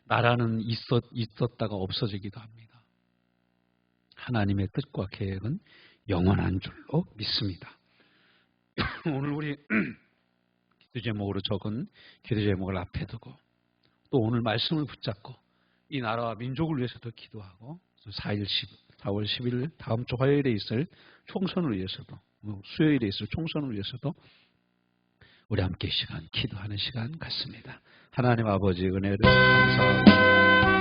나라는 있었다가 없어지기도 합니다. 하나님의 뜻과 계획은 영원한 줄로 믿습니다. 오늘 우리 기도 제목으로 적은 기도 제목을 앞에 두고 또 오늘 말씀을 붙잡고 이 나라와 민족을 위해서도 기도하고 4월 10일 다음 주 화요일에 있을 총선을 위해서도 수요일에 있을 총선을 위해서도 우리 함께 시간 기도하는 시간 같습니다. 하나님 아버지 은혜를 감사합니다.